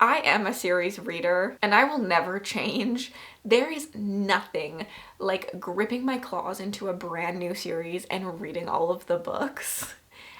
I am a series reader and I will never change. There is nothing like gripping my claws into a brand new series and reading all of the books.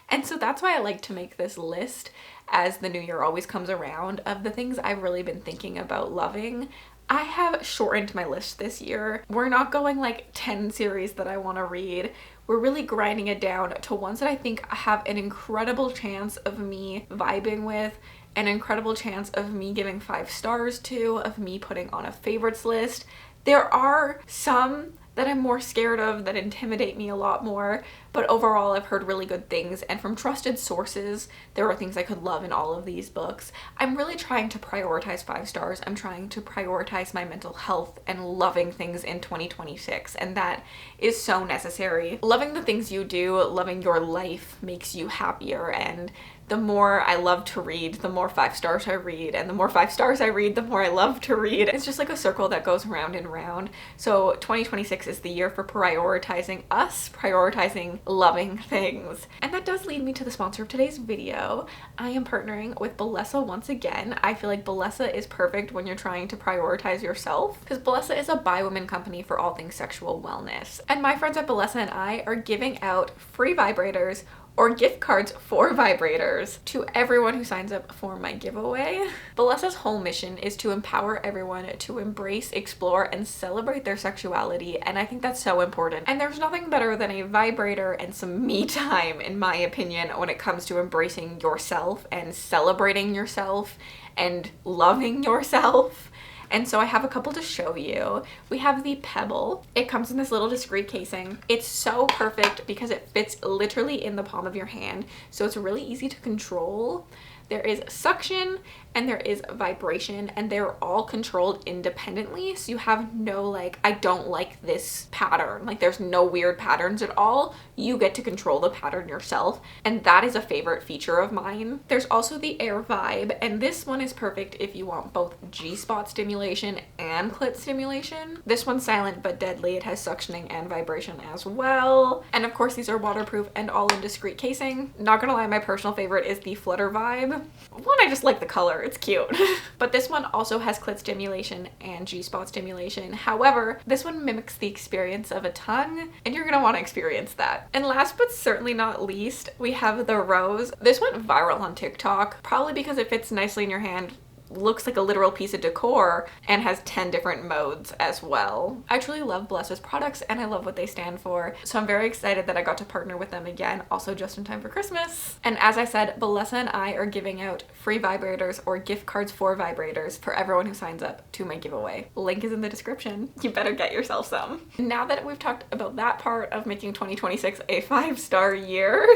And so that's why I like to make this list as the new year always comes around of the things I've really been thinking about loving. I have shortened my list this year. We're not going like 10 series that I want to read. We're really grinding it down to ones that I think have an incredible chance of me vibing with, an incredible chance of me giving 5 stars to, of me putting on a favorites list. There are some that I'm more scared of that intimidate me a lot more, but overall I've heard really good things, and from trusted sources there are things I could love in all of these books. I'm really trying to prioritize 5 stars. I'm trying to prioritize my mental health and loving things in 2026, and that is so necessary. Loving the things you do, loving your life makes you happier, and the more I love to read, the more 5 stars I read, and the more 5 stars I read, the more I love to read. It's just like a circle that goes round and round. So 2026 is the year for prioritizing us, prioritizing loving things. And that does lead me to the sponsor of today's video. I am partnering with Bellesa once again. I feel like Bellesa is perfect when you're trying to prioritize yourself, because Bellesa is a by women company for all things sexual wellness. And my friends at Bellesa and I are giving out free vibrators or gift cards for vibrators to everyone who signs up for my giveaway. Bellesa's whole mission is to empower everyone to embrace, explore, and celebrate their sexuality, and I think that's so important. And there's nothing better than a vibrator and some me time, in my opinion, when it comes to embracing yourself and celebrating yourself and loving yourself. And so I have a couple to show you. We have the Pebble. It comes in this little discreet casing. It's so perfect because it fits literally in the palm of your hand. So it's really easy to control. There is suction and there is vibration, and they're all controlled independently. So you have no like, I don't like this pattern. Like there's no weird patterns at all. You get to control the pattern yourself. And that is a favorite feature of mine. There's also the Air Vibe, and this one is perfect if you want both G-spot stimulation and clit stimulation. This one's silent but deadly. It has suctioning and vibration as well. And of course these are waterproof and all in discreet casing. Not gonna lie, my personal favorite is the Flutter Vibe. One, I just like the color. It's cute. But this one also has clit stimulation and G-spot stimulation. However, this one mimics the experience of a tongue, and you're gonna want to experience that. And last but certainly not least, we have the Rose. This went viral on TikTok, probably because it fits nicely in your hand, looks like a literal piece of decor, and has 10 different modes as well. I truly love Bellesa's products and I love what they stand for, so I'm very excited that I got to partner with them again, also just in time for Christmas. And as I said, Bellesa and I are giving out free vibrators or gift cards for vibrators for everyone who signs up to my giveaway. Link is in the description. You better get yourself some. Now that we've talked about that part of making 2026 a 5-star year,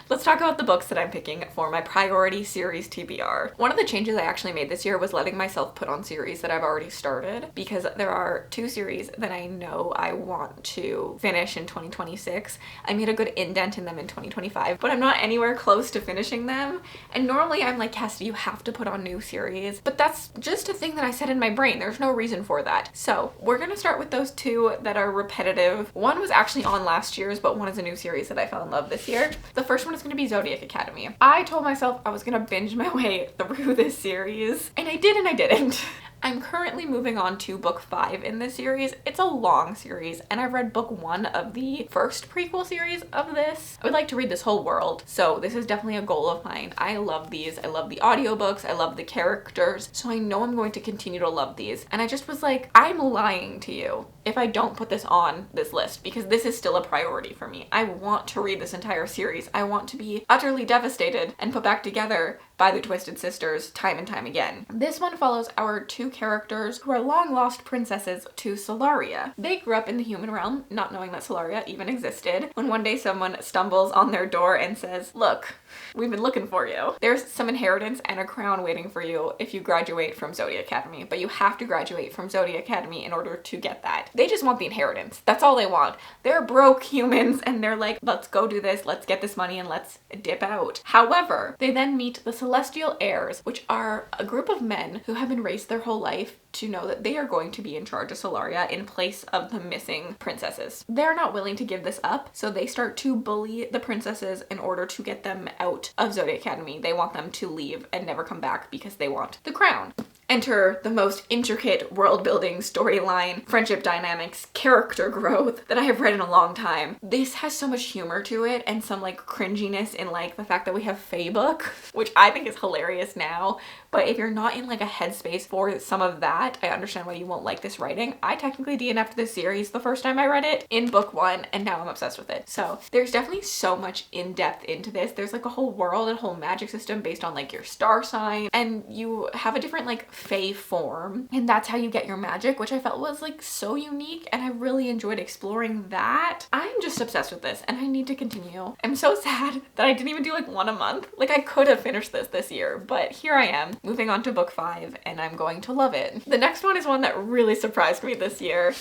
let's talk about the books that I'm picking for my priority series TBR. One of the changes I actually made this year was letting myself put on series that I've already started, because there are 2 series that I know I want to finish in 2026. I made a good indent in them in 2025, but I'm not anywhere close to finishing them. And normally I'm like, Cassie, you have to put on new series, but that's just a thing that I said in my brain. There's no reason for that. So we're gonna start with those 2 that are repetitive. One was actually on last year's, but one is a new series that I fell in love this year. The first one is gonna be Zodiac Academy. I told myself I was gonna binge my way through this series, and I did and I didn't. I'm currently moving on to book 5 in this series. It's a long series, and I've read book 1 of the first prequel series of this. I would like to read this whole world, so this is definitely a goal of mine. I love these. I love the audiobooks. I love the characters, so I know I'm going to continue to love these. And I just was like, I'm lying to you if I don't put this on this list, because this is still a priority for me. I want to read this entire series. I want to be utterly devastated and put back together by the Twisted Sisters time and time again. This one follows our 2 characters who are long lost princesses to Solaria. They grew up in the human realm, not knowing that Solaria even existed, when one day someone stumbles on their door and says, look, we've been looking for you. There's some inheritance and a crown waiting for you if you graduate from Zodiac Academy, but you have to graduate from Zodiac Academy in order to get that. They just want the inheritance. That's all they want. They're broke humans and they're like, let's go do this, let's get this money and let's dip out. However, they then meet the Celestial Heirs, which are a group of men who have been raised their whole life to know that they are going to be in charge of Solaria in place of the missing princesses. They're not willing to give this up, so they start to bully the princesses in order to get them out of Zodiac Academy. They want them to leave and never come back because they want the crown. Enter the most intricate world building, storyline, friendship dynamics, character growth that I have read in a long time. This has so much humor to it and some like cringiness in like the fact that we have Fae book, which I think is hilarious now. But if you're not in like a headspace for some of that, I understand why you won't like this writing. I technically DNF'd this series the first time I read it in book 1, and now I'm obsessed with it. So there's definitely so much in depth into this. There's like a whole world, a whole magic system based on like your star sign, and you have a different like Fae form, and that's how you get your magic, which I felt was like so unique, and I really enjoyed exploring that. I'm just obsessed with this and I need to continue. I'm so sad that I didn't even do like one a month. Like I could have finished this year, but here I am moving on to book 5 and I'm going to love it. The next one is one that really surprised me this year,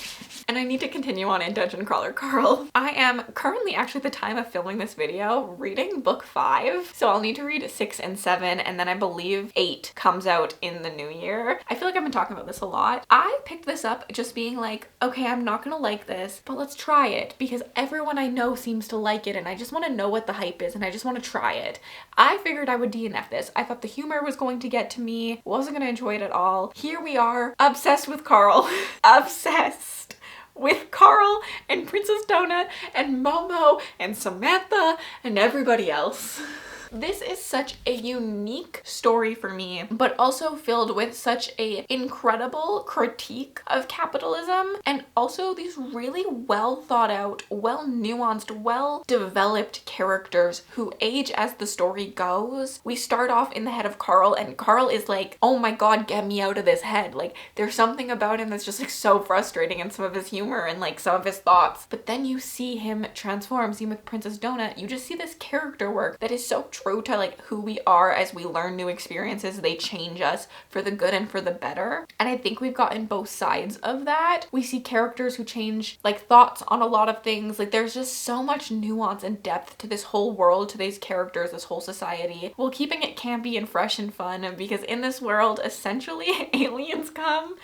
and I need to continue on in Dungeon Crawler Carl. I am currently, actually at the time of filming this video, reading book 5, so I'll need to read 6 and 7, and then I believe 8 comes out in the new year. I feel like I've been talking about this a lot. I picked this up just being like, okay, I'm not gonna like this, but let's try it because everyone I know seems to like it and I just want to know what the hype is and I just want to try it. I figured I would DNF this. I thought the humor was going to get to me, wasn't gonna enjoy it at all. Here we are, obsessed with Carl. Obsessed with Carl and Princess Donut and Momo and Samantha and everybody else. This is such a unique story for me, but also filled with such a incredible critique of capitalism, and also these really well thought out, well nuanced, well developed characters who age as the story goes. We start off in the head of Carl, and Carl is like, oh my god, get me out of this head. Like there's something about him that's just like so frustrating, and some of his humor and like some of his thoughts. But then you see him transform. Same with Princess Donut. You just see this character work that is so true to like who we are as we learn new experiences. They change us for the good and for the better. And I think we've gotten both sides of that. We see characters who change like thoughts on a lot of things. Like there's just so much nuance and depth to this whole world, to these characters, this whole society, while keeping it campy and fresh and fun, because in this world, essentially aliens come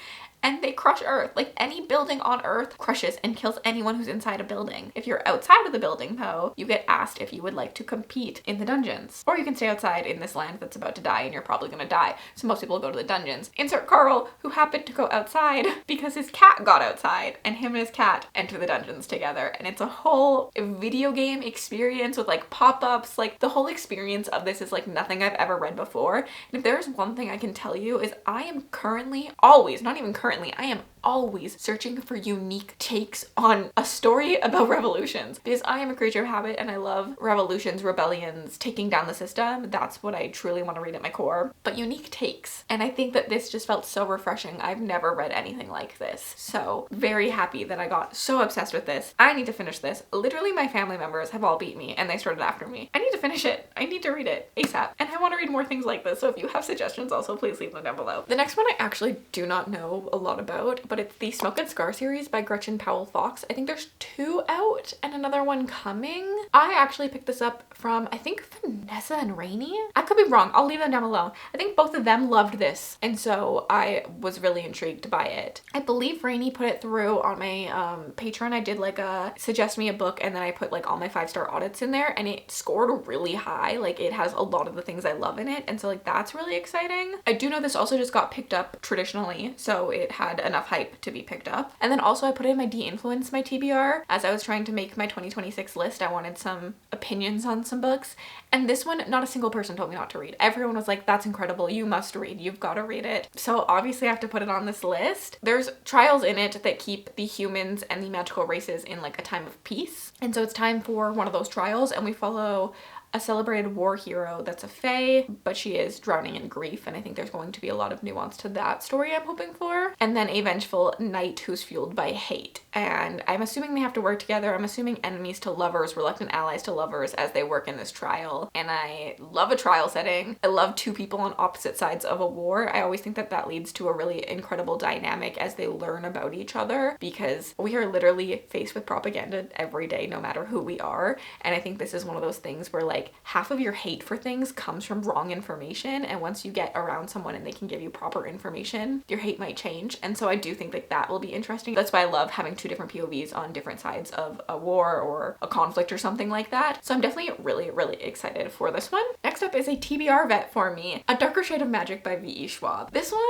and they crush Earth. Like any building on Earth crushes and kills anyone who's inside a building. If you're outside of the building though, you get asked if you would like to compete in the dungeons. Or you can stay outside in this land that's about to die and you're probably gonna die. So most people go to the dungeons. Insert Carl, who happened to go outside because his cat got outside, and him and his cat enter the dungeons together. And it's a whole video game experience with like pop-ups. Like the whole experience of this is like nothing I've ever read before. And if there's one thing I can tell you is I am currently always, not even currently, I am always searching for unique takes on a story about revolutions, because I am a creature of habit and I love revolutions, rebellions, taking down the system. That's what I truly want to read at my core, but unique takes. And I think that this just felt so refreshing. I've never read anything like this. So very happy that I got so obsessed with this. I need to finish this. Literally my family members have all beat me and they started after me. I need to finish it. I need to read it ASAP. And I want to read more things like this. So if you have suggestions also, please leave them down below. The next one I actually do not know a lot about, but it's the Smoke and Scar series by Gretchen Powell Fox. I think there's 2 out and another one coming. I actually picked this up from, I think, Vanessa and Rainy. I could be wrong. I'll leave them down below. I think both of them loved this, and so I was really intrigued by it. I believe Rainy put it through on my Patreon. I did like a suggest me a book, and then I put like all my 5-star audits in there, and it scored really high. Like it has a lot of the things I love in it, and so like that's really exciting. I do know this also just got picked up traditionally, so it had enough hype to be picked up. And then also I put in my de-influence my TBR. As I was trying to make my 2026 list, I wanted some opinions on some books, and this one, not a single person told me not to read. Everyone was like, that's incredible, you must read, you've got to read it. So obviously I have to put it on this list. There's trials in it that keep the humans and the magical races in like a time of peace, and so it's time for one of those trials, and we follow a celebrated war hero that's a fae, but she is drowning in grief, and I think there's going to be a lot of nuance to that story I'm hoping for. And then a vengeful knight who's fueled by hate, and I'm assuming they have to work together. I'm assuming enemies to lovers, reluctant allies to lovers as they work in this trial. And I love a trial setting. I love 2 people on opposite sides of a war. I always think that that leads to a really incredible dynamic as they learn about each other, because we are literally faced with propaganda every day no matter who we are. And I think this is one of those things where like like half of your hate for things comes from wrong information, and once you get around someone and they can give you proper information, your hate might change. And so I do think like that will be interesting. That's why I love having two different POVs on different sides of a war or a conflict or something like that. So I'm definitely really, really excited for this one. Next up is a TBR vet for me, A Darker Shade of Magic by V.E. Schwab. This one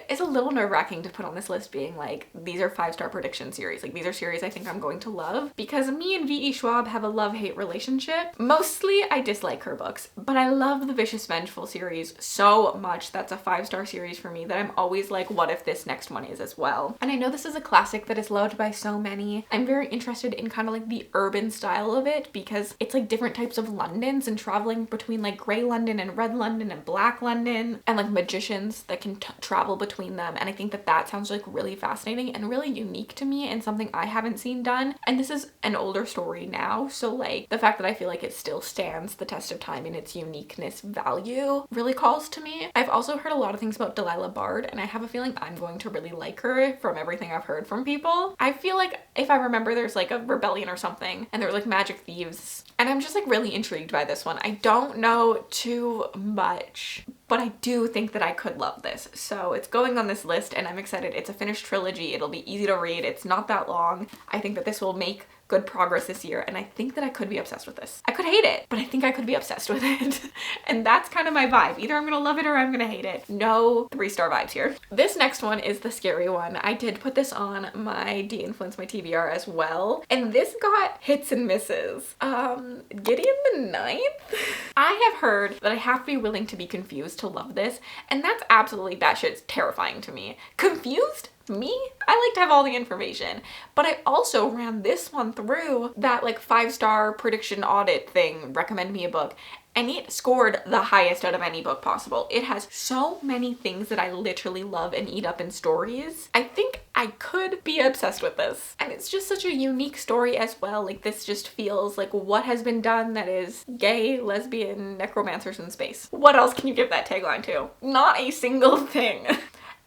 is a little nerve-wracking to put on this list, being like, these are 5-star prediction series. Like, these are series I think I'm going to love, because me and V.E. Schwab have a love-hate relationship. Mostly I dislike her books, but I love the Vicious Vengeful series so much. That's a 5-star series for me that I'm always like, what if this next one is as well? And I know this is a classic that is loved by so many. I'm very interested in kind of like the urban style of it, because it's like different types of Londons and traveling between like gray London and red London and black London, and like magicians that can travel between them. And I think that that sounds like really fascinating and really unique to me and something I haven't seen done. And this is an older story now, so like the fact that I feel like it still stands the test of time in its uniqueness value really calls to me. I've also heard a lot of things about Delilah Bard, and I have a feeling I'm going to really like her from everything I've heard from people. I feel like, if I remember, there's like a rebellion or something and there were like magic thieves, and I'm just like really intrigued by this one. I don't know too much, but I do think that I could love this. So it's going on this list and I'm excited. It's a finished trilogy. It'll be easy to read. It's not that long. I think that this will make good progress this year, and I think that I could be obsessed with this. I could hate it, but I think I could be obsessed with it. And that's kind of my vibe. Either I'm gonna love it or I'm gonna hate it. No 3-star vibes here. This next one is the scary one. I did put this on my De-Influence My TBR as well, and this got hits and misses. Gideon the Ninth? I have heard that I have to be willing to be confused to love this, and that's absolutely batshit terrifying to me. Confused? Me? I like to have all the information, but I also ran this one through that like 5-star prediction audit thing, recommend me a book, and it scored the highest out of any book possible. It has so many things that I literally love and eat up in stories. I think I could be obsessed with this. And it's just such a unique story as well. Like, this just feels like what has been done that is gay, lesbian, necromancers in space. What else can you give that tagline to? Not a single thing.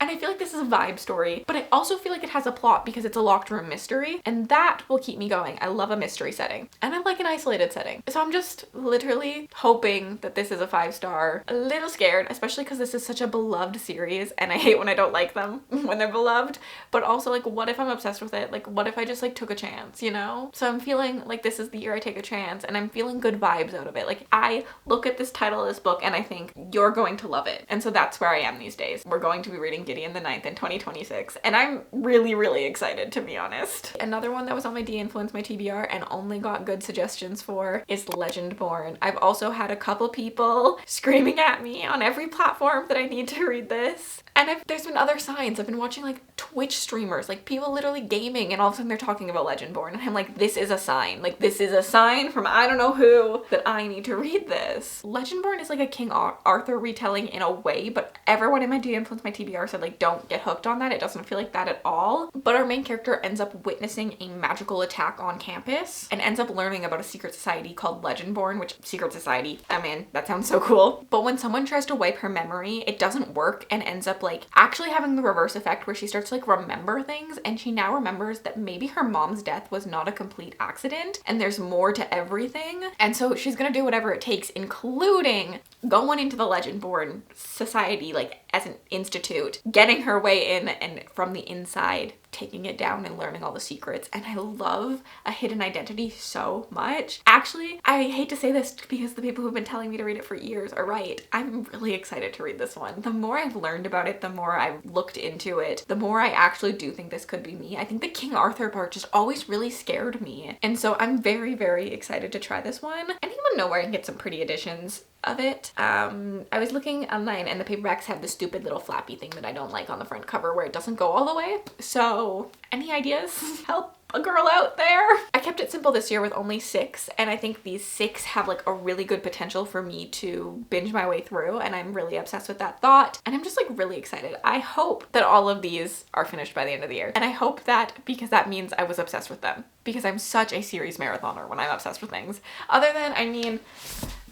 And I feel like this is a vibe story, but I also feel like it has a plot because it's a locked room mystery, and that will keep me going. I love a mystery setting, and I like an isolated setting. So I'm just literally hoping that this is a 5-star. A little scared, especially because this is such a beloved series, and I hate when I don't like them when they're beloved, but also like, what if I'm obsessed with it? Like, what if I just like took a chance, you know? So I'm feeling like this is the year I take a chance, and I'm feeling good vibes out of it. Like, I look at this title of this book and I think, you're going to love it. And so that's where I am these days. We're going to be reading Gideon the Ninth in 2026, and I'm really, really excited, to be honest. Another one that was on my De-Influence My TBR and only got good suggestions for is Legendborn. I've also had a couple people screaming at me on every platform that I need to read this. And there's been other signs. I've been watching like Twitch streamers, like people literally gaming, and all of a sudden they're talking about Legendborn, and I'm like, this is a sign. Like, this is a sign from I don't know who that I need to read this. Legendborn is like a King Arthur retelling in a way, but everyone in my De-Influence My TBR said like, don't get hooked on that. It doesn't feel like that at all. But our main character ends up witnessing a magical attack on campus and ends up learning about a secret society called Legendborn, which secret society, I'm in. That sounds so cool. But when someone tries to wipe her memory, it doesn't work and ends up like actually having the reverse effect where she starts to like remember things, and she now remembers that maybe her mom's death was not a complete accident and there's more to everything. And so she's gonna do whatever it takes, including going into the Legendborn society like as an institute, getting her way in, and from the inside taking it down and learning all the secrets. And I love a hidden identity so much. Actually, I hate to say this because the people who've been telling me to read it for years are right. I'm really excited to read this one. The more I've learned about it, the more I've looked into it, the more I actually do think this could be me. I think the King Arthur part just always really scared me. And so I'm very, very excited to try this one. Anyone know where I can get some pretty editions of it? I was looking online and the paperbacks have this stupid little flappy thing that I don't like on the front cover where it doesn't go all the way. So any ideas? Help a girl out there. I kept it simple this year with only 6, and I think these 6 have like a really good potential for me to binge my way through, and I'm really obsessed with that thought, and I'm just like really excited. I hope that all of these are finished by the end of the year, and I hope that because that means I was obsessed with them, because I'm such a series marathoner when I'm obsessed with things. Other than, I mean,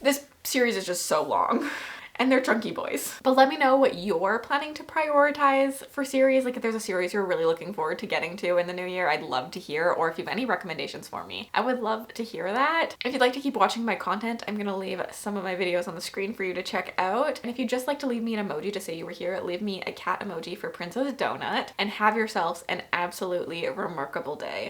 this series is just so long. and they're chunky boys. But let me know what you're planning to prioritize for series. Like if there's a series you're really looking forward to getting to in the new year, I'd love to hear. Or if you have any recommendations for me, I would love to hear that. If you'd like to keep watching my content, I'm gonna leave some of my videos on the screen for you to check out. And if you'd just like to leave me an emoji to say you were here, leave me a cat emoji for Princess Donut, and have yourselves an absolutely remarkable day.